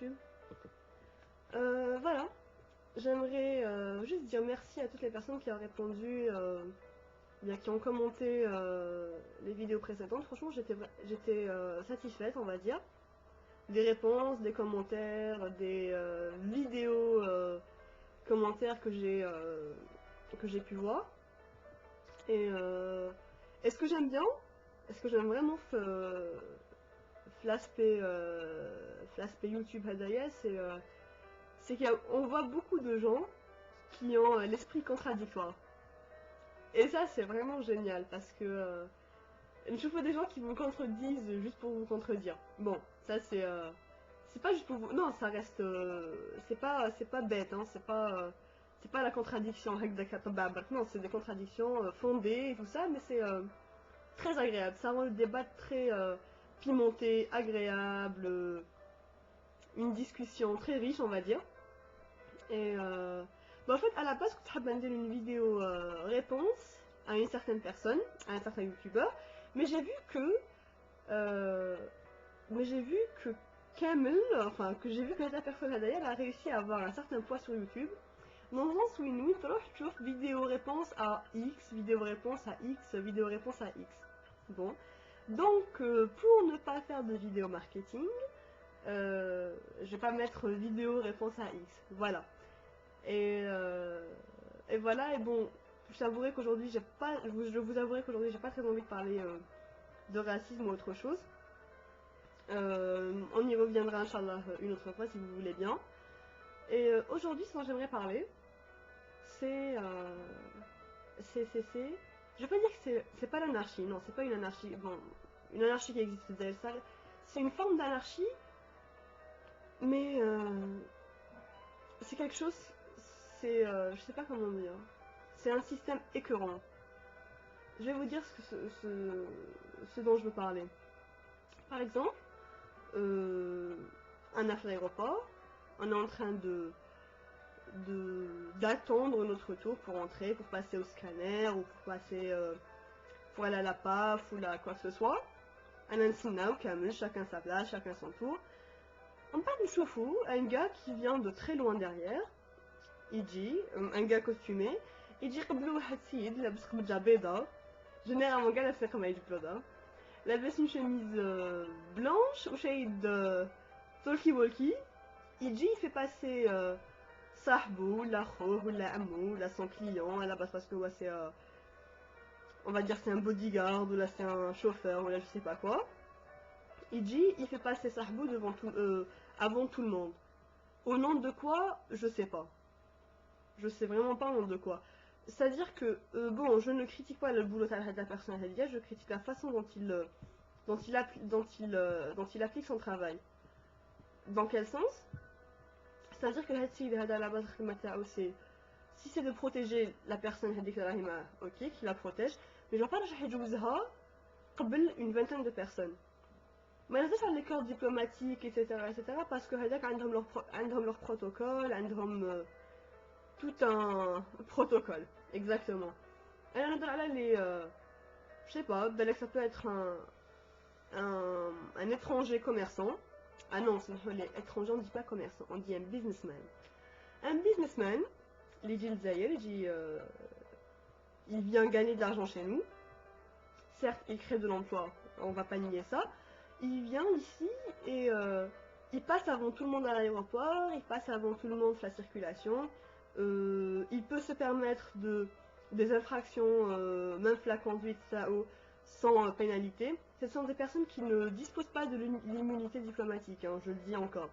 YouTube. Voilà, j'aimerais juste dire merci à toutes les personnes qui ont répondu, bien, qui ont commenté les vidéos précédentes. Franchement, j'étais satisfaite, on va dire. Des réponses, des commentaires, des vidéos commentaires que j'ai pu voir. Et est-ce que j'aime bien? Est-ce que j'aime vraiment l'aspect YouTube Hadaya, c'est qu'on voit beaucoup de gens qui ont l'esprit contradictoire. Et ça, c'est vraiment génial parce que je vois des gens qui vous contredisent juste pour vous contredire. Bon, ça c'est pas juste pour vous. Non, ça reste. C'est pas bête, hein, c'est pas la contradiction. Non, c'est des contradictions fondées et tout ça, mais c'est très agréable. Ça rend le débat très pimenté, agréable, une discussion très riche, on va dire. Et en fait, à la base, je voulais faire une vidéo réponse à une certaine personne, à un certain youtubeur, mais j'ai vu que Kamel, enfin que j'ai vu que la personne d'ailleurs a réussi à avoir un certain poids sur YouTube, dans le sens où il nous trouve vidéo réponse à X, vidéo réponse à X, vidéo réponse à X. Bon, donc pour ne pas faire de vidéo marketing, je vais pas mettre vidéo réponse à X, voilà. Et voilà, et bon, je vous avouerai qu'aujourd'hui j'ai pas très envie de parler de racisme ou autre chose. On y reviendra Inch'Allah une autre fois si vous voulez bien. Et aujourd'hui, ce dont j'aimerais parler, c'est. Je veux pas dire que c'est pas l'anarchie, non, c'est pas une anarchie. Bon, une anarchie qui existe d'elle, ça. C'est une forme d'anarchie, mais c'est quelque chose. Je sais pas comment dire. C'est un système écœurant. Je vais vous dire ce dont je veux parler. Par exemple, un aéroport, on est en train d'attendre notre tour pour entrer, pour passer au scanner ou pour aller à la PAF ou quoi que ce soit. Chacun sa place, chacun son tour. On parle de chauffou, un gars qui vient de très loin derrière. Il dit, un gars costumé, il dit généralement gars c'est comme لابس une chemise blanche وشايد talkie walkie. Il fait passer صاحبه ولا خوه ولا عمو ولا son client à la base parce que ouais, c'est on va dire c'est un bodyguard ou là c'est un chauffeur ou là je sais pas quoi. Il fait passer صاحبه avant tout le monde. Au nom de quoi? Je sais pas. Je sais vraiment pas au nom de quoi. C'est-à-dire que, bon, je ne critique pas le boulot de la personne, je critique la façon dont il applique son travail. Dans quel sens? C'est-à-dire que la base c'est si c'est de protéger la personne ok, qui la protège, mais je ne vais pas une vingtaine de personnes. Mais là, ça les corps diplomatiques, etc., parce que leur protocole, tout un protocole, exactement. Et là, je sais pas, ça peut être un étranger commerçant. Ah non, c'est les étrangers, on dit pas commerçant, on dit un businessman. Un businessman, il dit il vient gagner de l'argent chez nous. Certes, il crée de l'emploi, on va pas nier ça. Il vient ici et il passe avant tout le monde à l'aéroport, il passe avant tout le monde la circulation. Il peut se permettre des infractions, même la conduite, sans pénalité. Ce sont des personnes qui ne disposent pas de l'immunité diplomatique, hein, je le dis encore.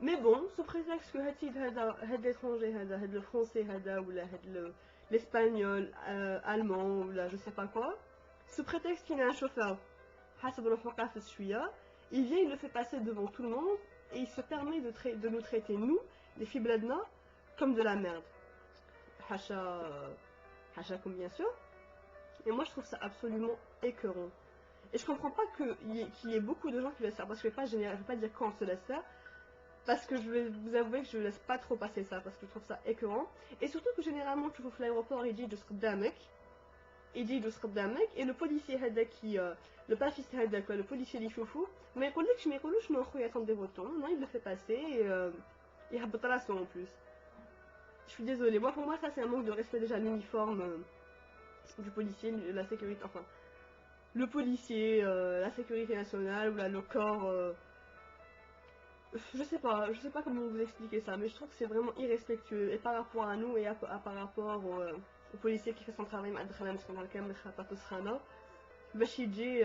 Mais bon, sous prétexte que l'étranger, le français, ou l'espagnol, allemand, ou là je sais pas quoi, sous prétexte qu'il est un chauffeur, il vient, il le fait passer devant tout le monde et il se permet de nous traiter, nous, les fibladna, comme de la merde. Hachakum bien sûr. Et moi je trouve ça absolument écœurant. Et je comprends pas qu'il y ait beaucoup de gens qui laissent faire, parce que je vais pas dire quand on se laisse faire, parce que je vais vous avouer que je laisse pas trop passer ça, parce que je trouve ça écœurant. Et surtout que généralement tu vois l'aéroport il dit de se damek. يجي يجلس قدامك et le policier هذاك le pafiste هذاك le policier اللي يشوفه ما يقولوش non خويا attendez votre temps, non il le fait passer et يهبط راسو en plus. Je suis désolée, moi pour moi ça c'est un manque de respect déjà l'uniforme du policier, la sécurité, enfin le policier, la sécurité nationale ou là, le corps, je sais pas comment vous expliquer ça, mais je trouve que c'est vraiment irrespectueux et par rapport à nous et par rapport au policier qui fait son travail, باش يجي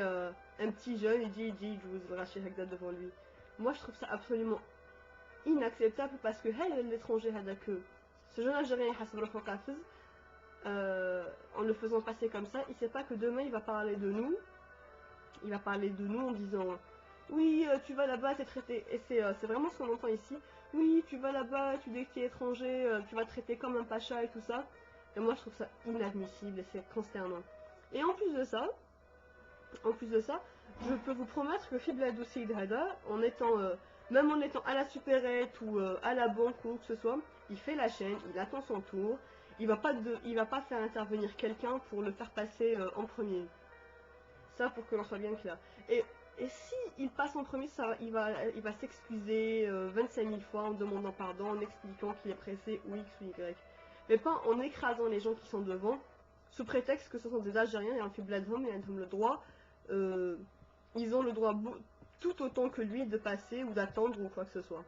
un petit jeune يجي يجوز الغاشي هكذا devant lui. Moi je trouve ça absolument inacceptable parce que l'étranger هذاك ce jeune Algérien يحسب روحو قافز en le faisant passer comme ça, il sait pas que demain il va parler de nous. Il va parler de nous en disant oui, tu vas là-bas, t'es traité, et c'est vraiment ce qu'on entend ici. Oui, tu vas là-bas, tu dis que tu es étranger, tu vas te traiter comme un pacha et tout ça. Et moi je trouve ça inadmissible et c'est consternant. Et en plus de ça, je peux vous promettre que Fibladou Seyd Hada, même en étant à la supérette ou à la banque ou où que ce soit, il fait la chaîne, il attend son tour, il va pas faire intervenir quelqu'un pour le faire passer en premier. Ça pour que l'on soit bien clair. Et si il passe en premier, il va s'excuser 25 000 fois en demandant pardon, en expliquant qu'il est pressé ou X ou Y. Mais pas en écrasant les gens qui sont devant, sous prétexte que ce sont des Algériens et un Fibladhom et ils ont le droit, tout autant que lui de passer ou d'attendre ou quoi que ce soit.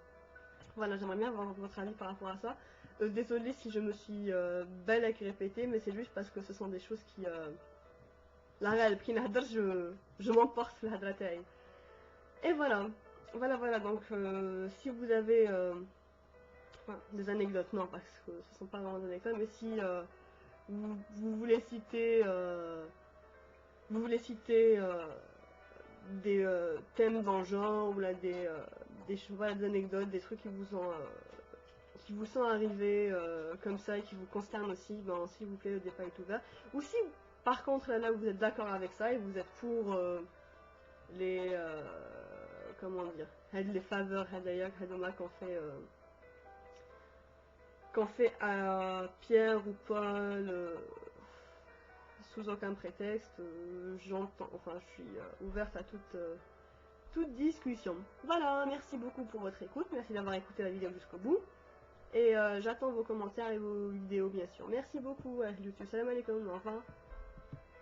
Voilà, j'aimerais bien avoir votre avis par rapport à ça. Désolée si je me suis belle avec répéter, mais c'est juste parce que ce sont des choses qui... La réelle, je m'emporte la hadrataï. Et voilà, donc si vous avez enfin, des anecdotes, non, parce que ce ne sont pas vraiment des anecdotes, mais si vous voulez citer, des thèmes dans le genre, ou là des anecdotes, des trucs qui vous sont arrivés comme ça et qui vous concernent aussi, ben, s'il vous plaît, le débat est ouvert. Ou si par contre là vous êtes d'accord avec ça et vous êtes pour les comment dire, les faveurs qu'on fait à Pierre ou Paul sous aucun prétexte, j'entends, enfin je suis ouverte à toute discussion. Voilà, merci beaucoup pour votre écoute, merci d'avoir écouté la vidéo jusqu'au bout. Et j'attends vos commentaires et vos vidéos bien sûr. Merci beaucoup, YouTube. Salam alaikum, au revoir.